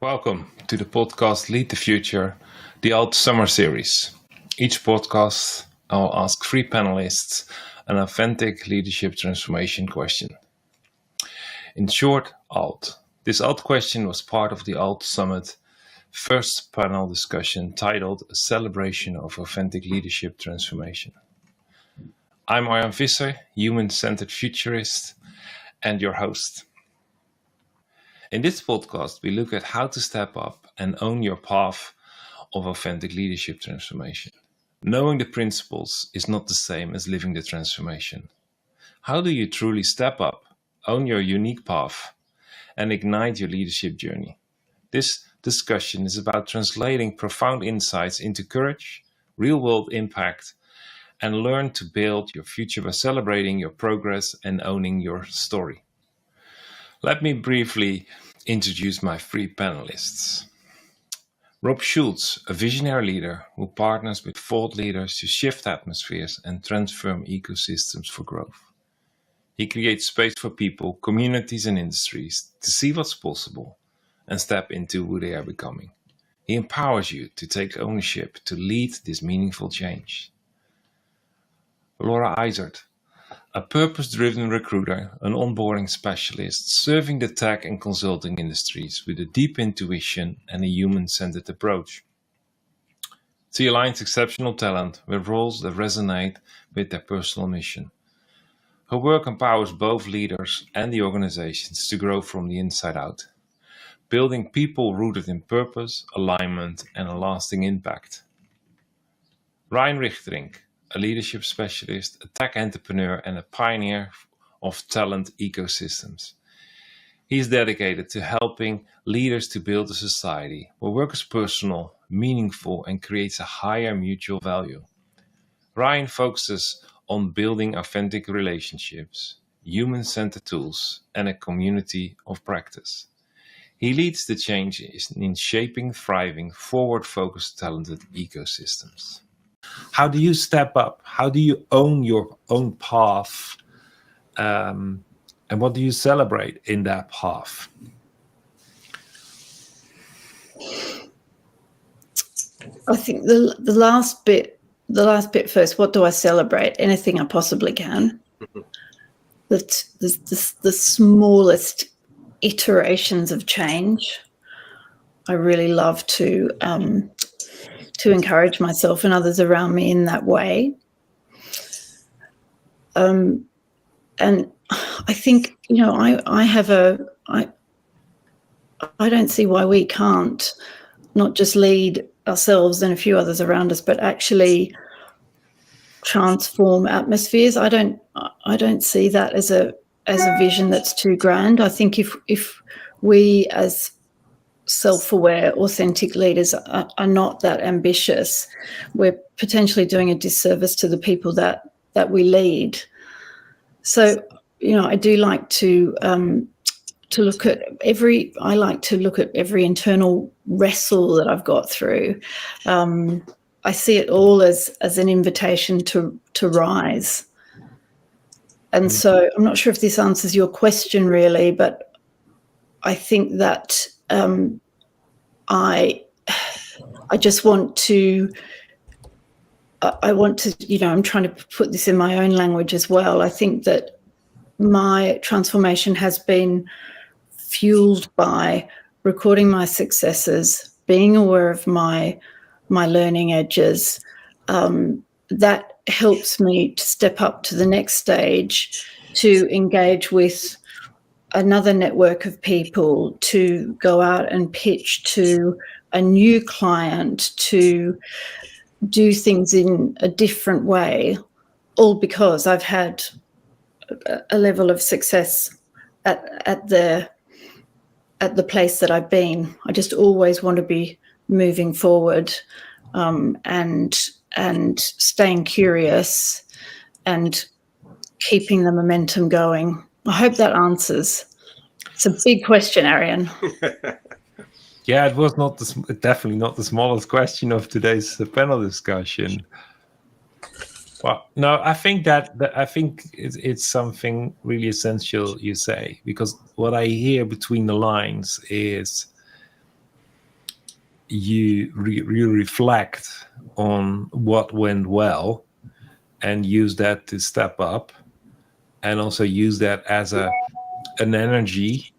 Welcome to the podcast Lead the Future, the Alt Summer Series. Each podcast, I'll ask 3 panelists an authentic leadership transformation question. In short, Alt. This Alt question was part of the Alt Summit first panel discussion titled A Celebration of Authentic Leadership Transformation. I'm Arjan Visser, human-centered futurist, and your host. In this podcast, we look at how to step up and own your path of authentic leadership transformation. Knowing the principles is not the same as living the transformation. How do you truly step up, own your unique path, and ignite your leadership journey? This discussion is about translating profound insights into courage, real-world impact, and learn to build your future by celebrating your progress and owning your story. Let me briefly introduce my 3 panelists. Rob Schulz, a visionary leader who partners with thought leaders to shift atmospheres and transform ecosystems for growth. He creates space for people, communities, and industries to see what's possible and step into who they are becoming. He empowers you to take ownership to lead this meaningful change. Laura Izard, a purpose-driven recruiter, an onboarding specialist, serving the tech and consulting industries with a deep intuition and a human-centered approach. She aligns exceptional talent with roles that resonate with their personal mission. Her work empowers both leaders and the organizations to grow from the inside out, building people rooted in purpose, alignment, and a lasting impact. Ryan Rigterink, a leadership specialist, a tech entrepreneur, and a pioneer of talent ecosystems. He is dedicated to helping leaders to build a society where work is personal, meaningful, and creates a higher mutual value. Ryan focuses on building authentic relationships, human-centered tools, and a community of practice. He leads the change in shaping thriving, forward-focused, talented ecosystems. How do you step up? How do you own your own path? And what do you celebrate in that path? I think the last bit first. What do I celebrate? Anything I possibly can. The smallest iterations of change. I really love to encourage myself and others around me in that way. And I think, I don't see why we can't not just lead ourselves and a few others around us, but actually transform atmospheres. I don't see that as a vision that's too grand. I think if we as self-aware, authentic leaders are not that ambitious, we're potentially doing a disservice to the people that we lead. So, I do like to look at every internal wrestle that I've got through. I see it all as an invitation to rise. And so I'm not sure if this answers your question really, but I think that I just want to, I'm trying to put this in my own language as well. I think that my transformation has been fueled by recording my successes, being aware of my learning edges. That helps me to step up to the next stage, to engage with another network of people, to go out and pitch to a new client, to do things in a different way, all because I've had a level of success at the place that I've been. I just always want to be moving forward, and staying curious and keeping the momentum going. I hope that answers. It's a big question, Arjan. Yeah, it was definitely not the smallest question of today's panel discussion. Well, no, I think it's something really essential you say, because what I hear between the lines is you reflect on what went well and use that to step up, and also use that as an energy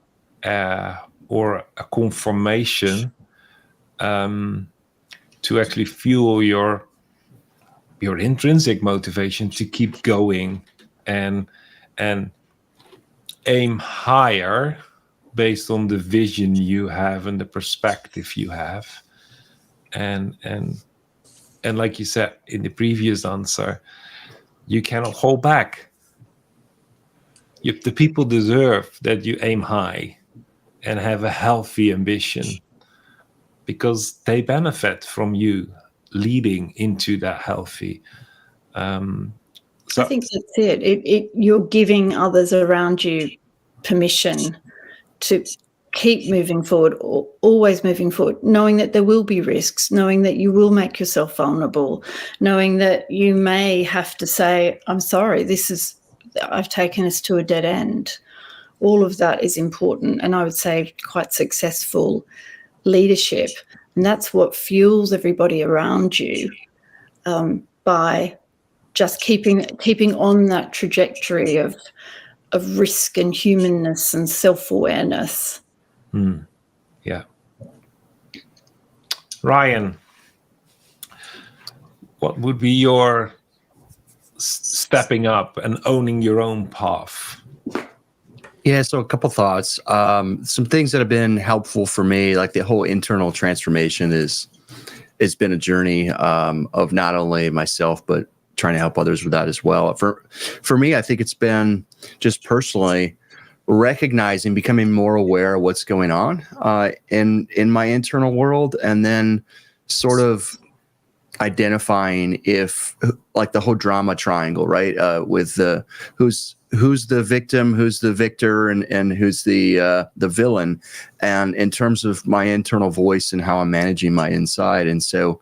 or a confirmation to actually fuel your intrinsic motivation to keep going and aim higher based on the vision you have and the perspective you have. And like you said in the previous answer, you cannot hold back. The people deserve that you aim high and have a healthy ambition, because they benefit from you leading into that healthy. I think that's it. You're giving others around you permission to keep moving forward, or always moving forward, knowing that there will be risks, knowing that you will make yourself vulnerable, knowing that you may have to say, I'm sorry, I've taken us to a dead end. All of that is important, and I would say quite successful leadership. And that's what fuels everybody around you, by just keeping on that trajectory of risk and humanness and self-awareness. Yeah. Ryan, what would be your stepping up and owning your own path? Yeah, so a couple thoughts. Some things that have been helpful for me, like the whole internal transformation it's been a journey of not only myself, but trying to help others with that as well. For me, I think it's been just personally recognizing, becoming more aware of what's going on in my internal world, and then sort of identifying if, like, the whole drama triangle, right? With the who's the victim, who's the victor, and who's the villain, and in terms of my internal voice and how I'm managing my inside. And so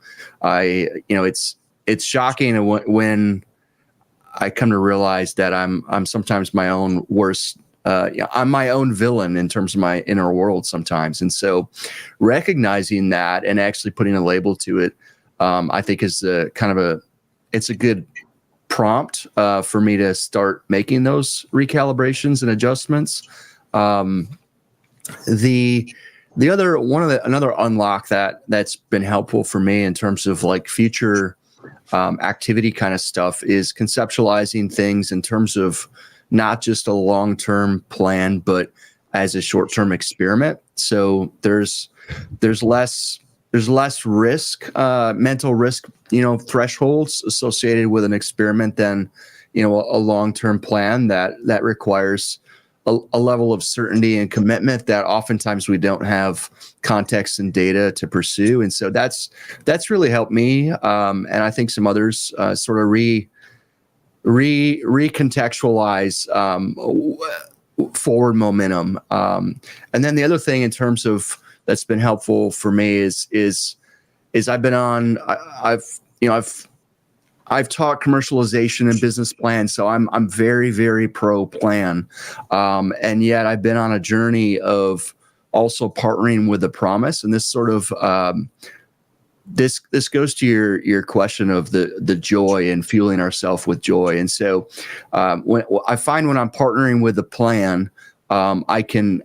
it's shocking when I come to realize that I'm sometimes my own worst. I'm my own villain in terms of my inner world sometimes. And so recognizing that and actually putting a label to it, I think is it's a good prompt for me to start making those recalibrations and adjustments. Another unlock that's been helpful for me in terms of like future activity kind of stuff is conceptualizing things in terms of not just a long-term plan, but as a short-term experiment. So there's less risk, mental risk, thresholds associated with an experiment than, a long-term plan that requires a level of certainty and commitment that oftentimes we don't have context and data to pursue. And so that's really helped me. And I think some others sort of recontextualize forward momentum. And then the other thing in terms of that's been helpful for me is I've been on, I've taught commercialization and business plans, so I'm very, very pro plan, and yet I've been on a journey of also partnering with the promise. And this sort of this goes to your question of the joy and fueling ourselves with joy. And so when I'm partnering with the plan, I can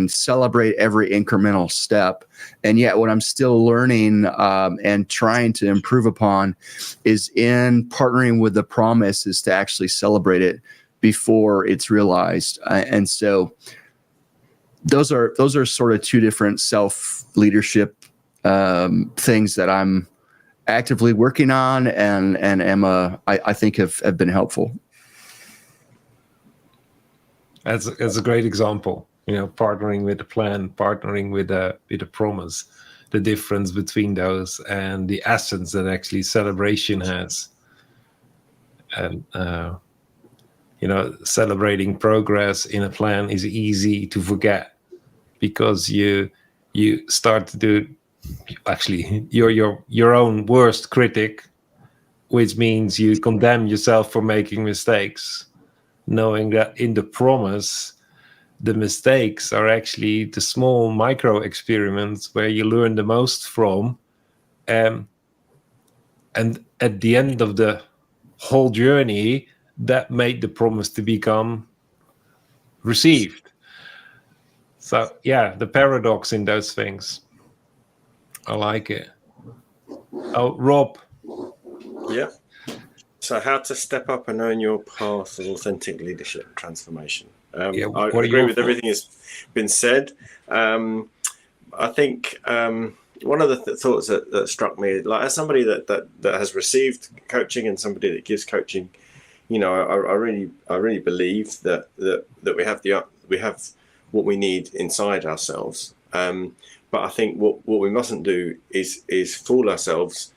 celebrate every incremental step, and yet what I'm still learning and trying to improve upon is in partnering with the promise is to actually celebrate it before it's realized. And so those are sort of two different self-leadership things that I'm actively working on and I think have been helpful. That's a great example, partnering with the plan, partnering with the promise, the difference between those and the essence that actually celebration has. And, celebrating progress in a plan is easy to forget because you start to do, actually, you're your own worst critic, which means you condemn yourself for making mistakes, knowing that in the promise, the mistakes are actually the small micro experiments where you learn the most from. And at the end of the whole journey, that made the promise to become received. So yeah, the paradox in those things. I like it. Oh, Rob. Yeah. So how to step up and own your path of authentic leadership transformation. I agree with everything that's been said. I think one of the thoughts that struck me, like as somebody that has received coaching and somebody that gives coaching, you know, I really believe that we have what we need inside ourselves. But I think what we mustn't do is fool ourselves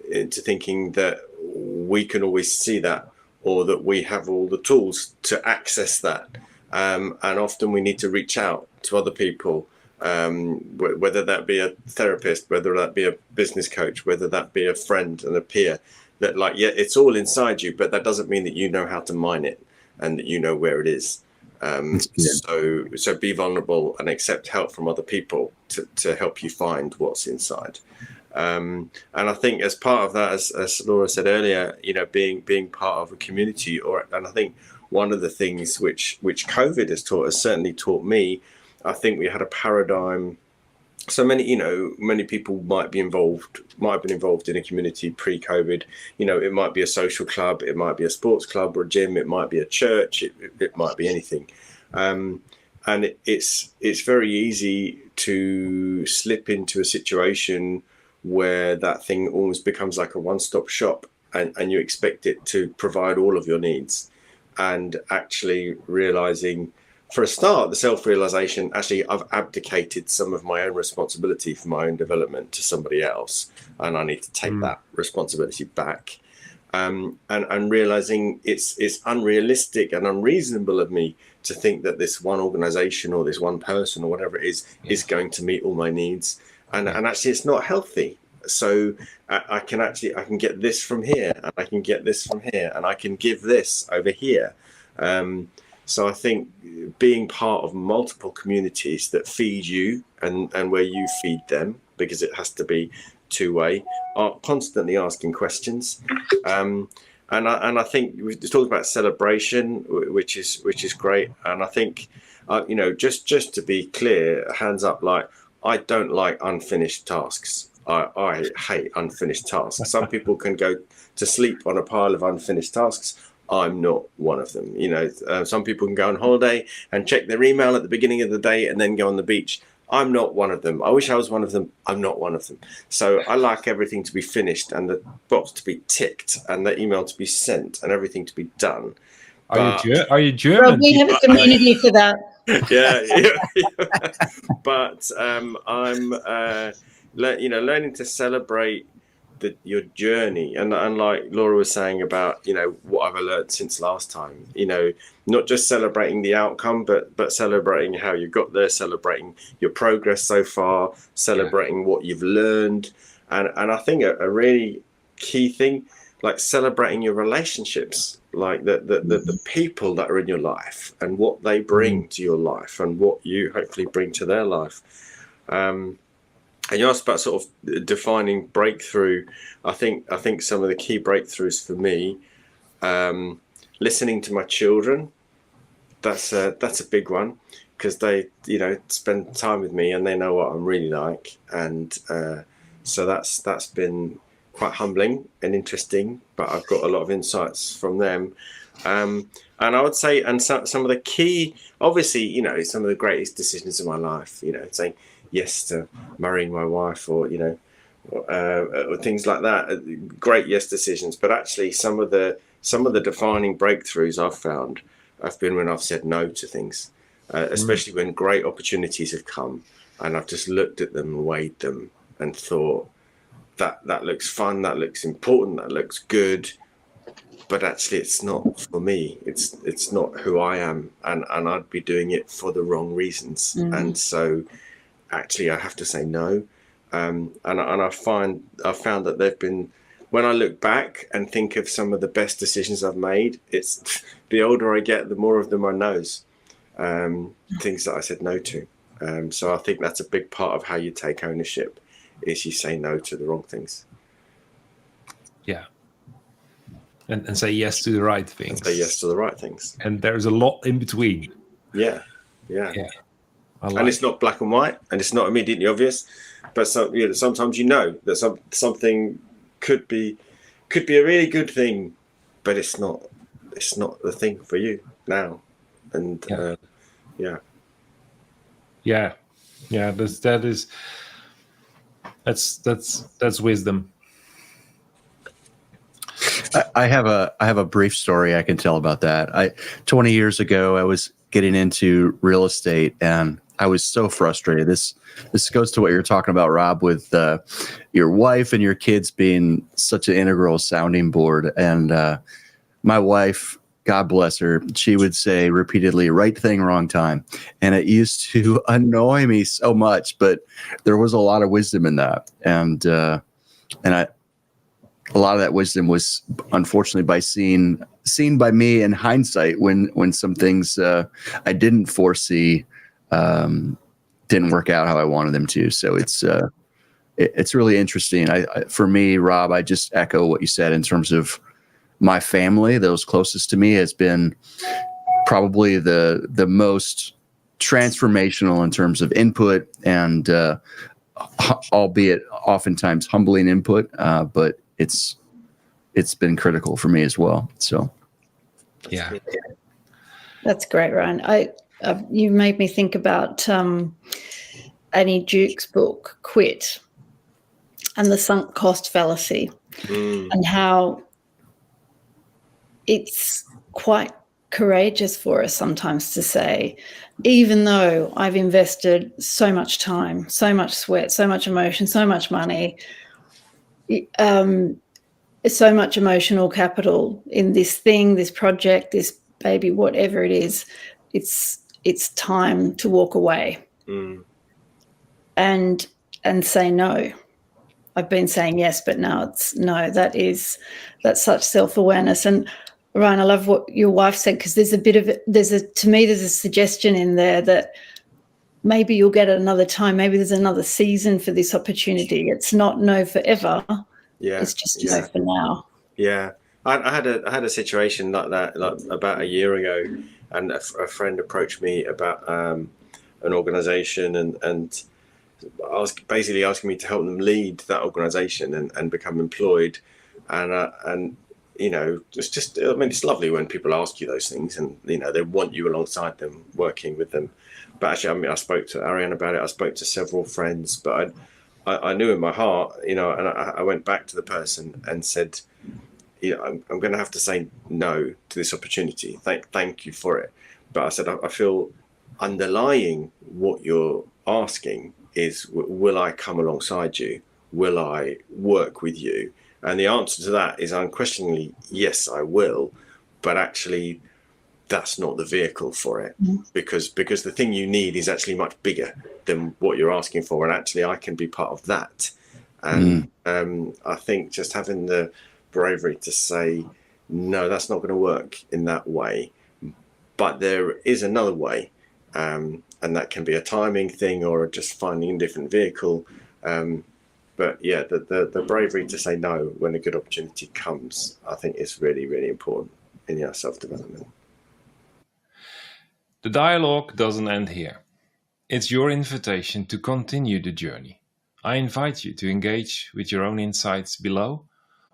into thinking that we can always see that, or that we have all the tools to access that. And often we need to reach out to other people, whether that be a therapist, whether that be a business coach, whether that be a friend and a peer, that like, yeah, it's all inside you, but that doesn't mean that you know how to mine it and that you know where it is. So be vulnerable and accept help from other people to help you find what's inside. And I think as part of that, as Laura said earlier, you know, being part of a community, and I think one of the things which COVID has taught us, certainly taught me, I think we had a paradigm. So many people might have been involved in a community pre-COVID. You know, it might be a social club, it might be a sports club or a gym, it might be a church, it might be anything. And it's very easy to slip into a situation where that thing almost becomes like a one-stop shop, and you expect it to provide all of your needs, and actually realizing, for a start, the self-realization, actually, I've abdicated some of my own responsibility for my own development to somebody else, and I need to take that responsibility back. And realizing it's unrealistic and unreasonable of me to think that this one organization or this one person or whatever it is going to meet all my needs. And actually, it's not healthy. So I can get this from here, and I can get this from here, and I can give this over here. So I think being part of multiple communities that feed you and where you feed them, because it has to be two-way, are constantly asking questions. And I think we talked about celebration, which is great. And I think, just to be clear, hands up, like, I don't like unfinished tasks. I hate unfinished tasks. Some people can go to sleep on a pile of unfinished tasks. I'm not one of them. Some people can go on holiday and check their email at the beginning of the day and then go on the beach. I'm not one of them. I wish I was one of them. I'm not one of them. So I like everything to be finished and the box to be ticked and the email to be sent and everything to be done. Are you German? Well, we have a community for that. Yeah. But I'm learning to celebrate your journey, and like Laura was saying about what I've learned since last time, not just celebrating the outcome, but celebrating how you got there, celebrating your progress so far, celebrating what you've learned, and I think a really key thing, like celebrating your relationships, like the people that are in your life and what they bring to your life and what you hopefully bring to their life. And you asked about sort of defining breakthrough. I think some of the key breakthroughs for me, listening to my children, that's a big one, because they spend time with me and they know what I'm really like, and so that's been quite humbling and interesting. But I've got a lot of insights from them, and I would say, and some of the key, obviously, some of the greatest decisions of my life, saying yes to marrying my wife, or things like that, great yes decisions. But actually, some of the defining breakthroughs I've found have been when I've said no to things, especially when great opportunities have come and I've just looked at them and weighed them and thought that looks fun, that looks important, that looks good, but actually it's not for me. It's not who I am, and I'd be doing it for the wrong reasons. And so actually I have to say no. And I've found that they've been, when I look back and think of some of the best decisions I've made, it's the older I get, the more of them are no's. things that I said no to. So I think that's a big part of how you take ownership, is you say no to the wrong things. Yeah. And say yes to the right things. And say yes to the right things. And there's a lot in between. Yeah. And it's not black and white, and it's not immediately obvious, but sometimes that something could be a really good thing, but it's not the thing for you now. And that's wisdom. I have a brief story I can tell about that. 20 years ago, I was getting into real estate, and I was so frustrated. This goes to what you're talking about, Rob, with your wife and your kids being such an integral sounding board. And my wife, God bless her, she would say repeatedly, right thing, wrong time. And it used to annoy me so much, but there was a lot of wisdom in that. And a lot of that wisdom was unfortunately seen by me in hindsight when some things I didn't foresee didn't work out how I wanted them to. So it's really interesting. For me, Rob, I just echo what you said in terms of my family. Those closest to me has been probably the most transformational in terms of input and albeit oftentimes humbling input, but it's been critical for me as well. So, yeah, that's great, Ryan. You made me think about Annie Duke's book, Quit, and the sunk cost fallacy, and how it's quite courageous for us sometimes to say, even though I've invested so much time, so much sweat, so much emotion, so much money, so much emotional capital in this thing, this project, this baby, whatever it is, it's time to walk away and say no. I've been saying yes, but now it's no. That's such self-awareness. And Ryan, I love what your wife said, because there's a suggestion in there that maybe you'll get it another time. Maybe there's another season for this opportunity. It's not no forever. Yeah, it's just no for now. Yeah, I had a situation like that about a year ago, and a friend approached me about an organisation and basically asking me to help them lead that organisation and become employed, and it's lovely when people ask you those things, and they want you alongside them, working with them. But actually, I spoke to Arjan about it. I spoke to several friends, but I knew in my heart, and I went back to the person and said, I'm going to have to say no to this opportunity. Thank you for it. But I said, I feel underlying what you're asking is, will I come alongside you? Will I work with you? And the answer to that is unquestionably, yes, I will. But actually, that's not the vehicle for it, because the thing you need is actually much bigger than what you're asking for. And actually, I can be part of that. And I think just having the bravery to say, no, that's not going to work in that way. But there is another way. And that can be a timing thing or just finding a different vehicle. But yeah, the bravery to say no when a good opportunity comes, I think is really, really important in your self-development. The dialogue doesn't end here. It's your invitation to continue the journey. I invite you to engage with your own insights below,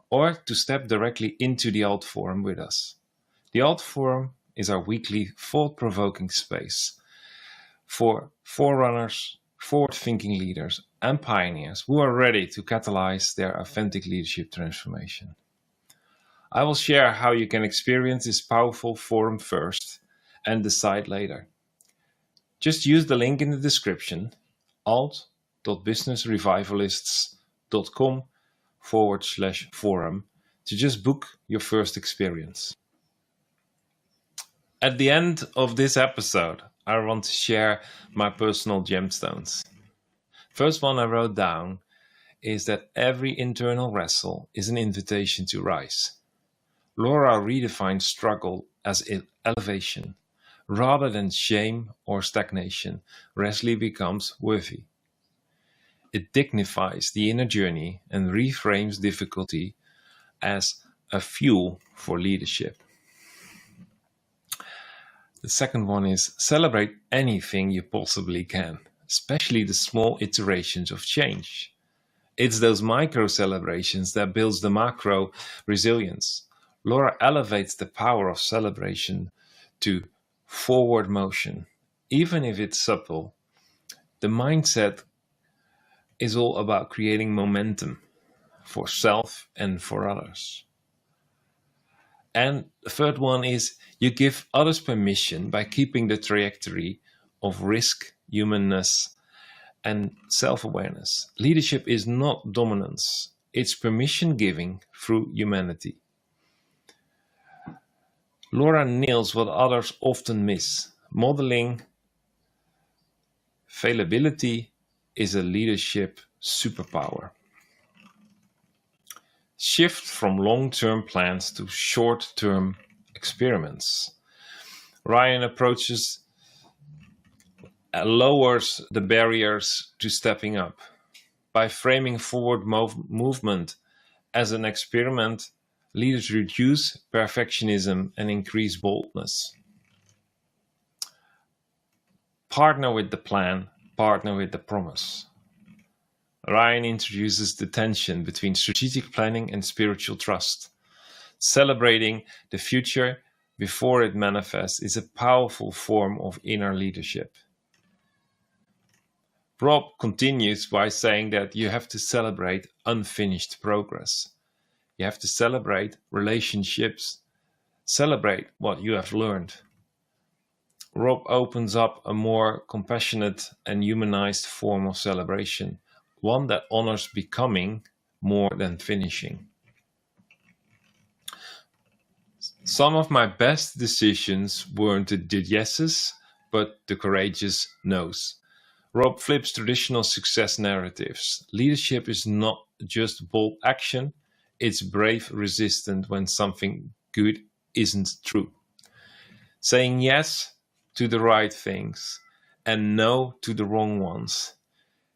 or to step directly into the Alt Forum with us. The Alt Forum is our weekly thought-provoking space for forerunners, forward-thinking leaders, and pioneers who are ready to catalyze their authentic leadership transformation. I will share how you can experience this powerful forum first and decide later. Just use the link in the description, alt.businessrevivalists.com/forum, to just book your first experience. At the end of this episode, I want to share my personal gemstones. First one I wrote down is that every internal wrestle is an invitation to rise. Laura redefined struggle as elevation, Rather than shame or stagnation, rarely becomes worthy. It dignifies the inner journey and reframes difficulty as a fuel for leadership. The second one is celebrate anything you possibly can, especially the small iterations of change. It's those micro celebrations that builds the macro resilience. Laura elevates the power of celebration to forward motion. Even if it's subtle, the mindset is all about creating momentum for self and for others. And the third one is you give others permission by keeping the trajectory of risk, humanness, and self-awareness. Leadership is not dominance. It's permission giving through humanity. Laura nails what others often miss. Modeling fallibility is a leadership superpower. Shift from long-term plans to short-term experiments. Ryan approaches lowers the barriers to stepping up. By framing forward movement as an experiment, leaders reduce perfectionism and increase boldness. Partner with the plan, partner with the promise. Ryan introduces the tension between strategic planning and spiritual trust. Celebrating the future before it manifests is a powerful form of inner leadership. Rob continues by saying that you have to celebrate unfinished progress. You have to celebrate relationships, celebrate what you have learned. Rob opens up a more compassionate and humanized form of celebration, one that honors becoming more than finishing. Some of my best decisions weren't the yeses, but the courageous no's. Rob flips traditional success narratives. Leadership is not just bold action, it's brave resistance when something good isn't true. Saying yes to the right things and no to the wrong ones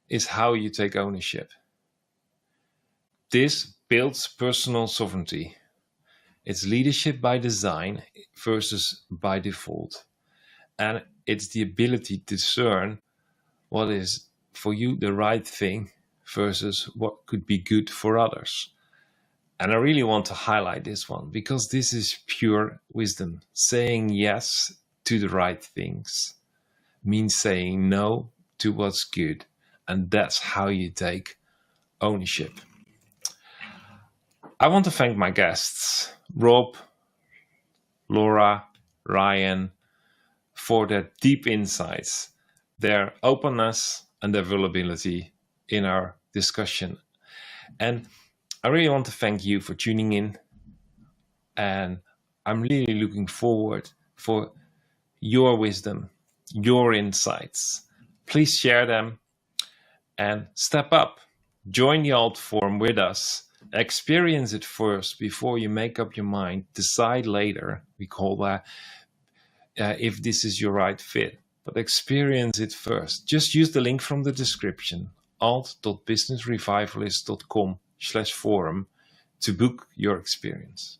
is how you take ownership. This builds personal sovereignty. It's leadership by design versus by default. And it's the ability to discern what is for you the right thing versus what could be good for others. And I really want to highlight this one because this is pure wisdom. Saying yes to the right things means saying no to what's good. And that's how you take ownership. I want to thank my guests, Rob, Laura, Ryan, for their deep insights, their openness and their availability in our discussion. And I really want to thank you for tuning in. And I'm really looking forward for your wisdom, your insights. Please share them and step up. Join the alt forum with us. Experience it first before you make up your mind. Decide later. We call that if this is your right fit. But experience it first. Just use the link from the description, alt.businessrevivalist.com/forum to book your experience.